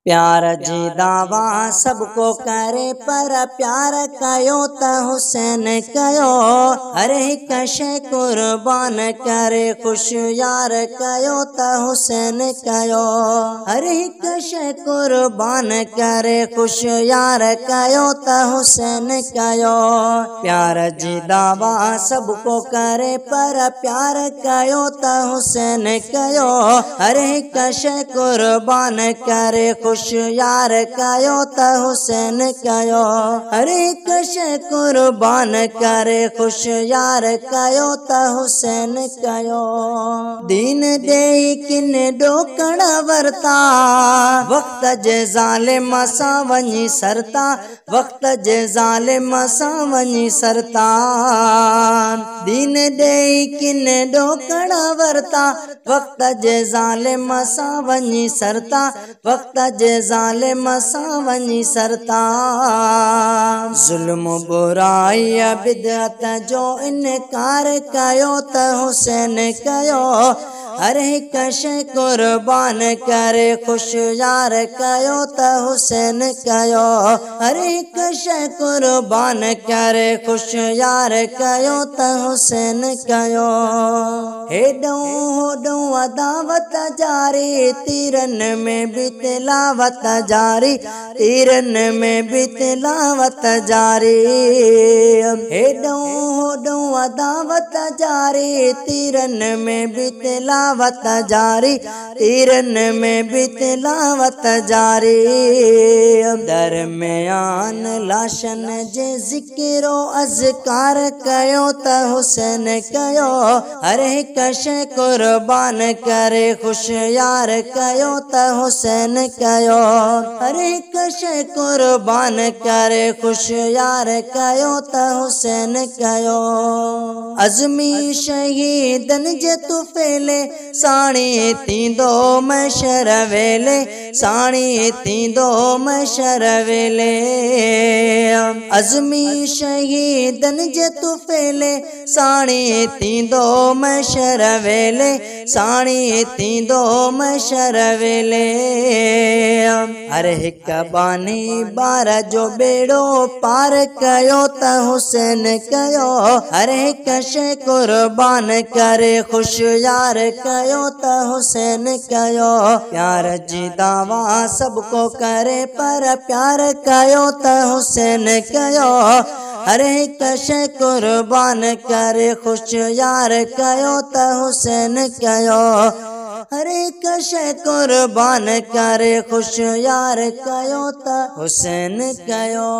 प्यार जी दावा सबको करे पर प्यार कयो त हुसैन कयो। हर हिक शइ कुर्बान करे खुश यार कयो त हुसैन कयो। हर हिक शइ कुर्बान करे खुश यार कयो त हुसैन कयो। प्यार जी दावा सबको करे पर प्यार कयो त हुसैन कयो। हर हिक शइ कुर्बान करे खुश यार कयो त हुसैन कयो। हर हिक शइ कुर्बान करे खुश यार कयो त हुसैन कयो। दीन देई किन ॾोकण वरता वक्त जे ज़ालिम सां वञी सरता। वक्त जे ज़ालिम सां वञी सरता। दीन देई किन ॾोकण वरता वक्त जे ज़ालिम सां वञी सरता। वक्त जे ज़ालिम सां वञी सरता। ज़ुल्म बुराई बिदअत जो इनकार कयो त हुसैन कयो। हर हिक शइ कुर्बान करे खुश यार कयो त हुसैन कयो। हर हिक शइ कुर्बान करे खुश यार कयो त हुसैन कयो। हेॾों होॾों अदावत जारी तीरन में भी तिलावत जारी। तीरन में भी तिलावत जारी। हेॾों होॾों अदावत जारी तीरन में भी तिलावत जारी। तीरन में भी तिलावत जारी। दरमियान लाशन जे ज़िक्रो अज़कार कयो त हुसैन कयो। हर हिक शइ कुर्बान करे खुश यार कयो त हुसैन कयो। हर हिक शइ कुर्बान करे खुश यार कयो त हुसैन कयो। अज़मी शहीदन जे तुफ़ेले साणी थींदो महशर वेले। साणी थींदो महशर वेले। अज़मी शहीदन जे तुफ़ेले साणी थींदो महशर वेले। साणी थींदो महशर वेले। हर हिक बानी बार जो बेड़ो पार कयो त हुसैन कयो। हर हिक शइ कुर्बान करे खुश यार कयो त हुसैन कयो। प्यार जी दावा सबको करे पर प्यार कयो त हुसैन कयो। हर हिक शइ कुर्बान करे खुश यार कयो त हुसैन कयो। हर हिक शइ कुर्बान करे खुश यार कयो त हुसैन कयो।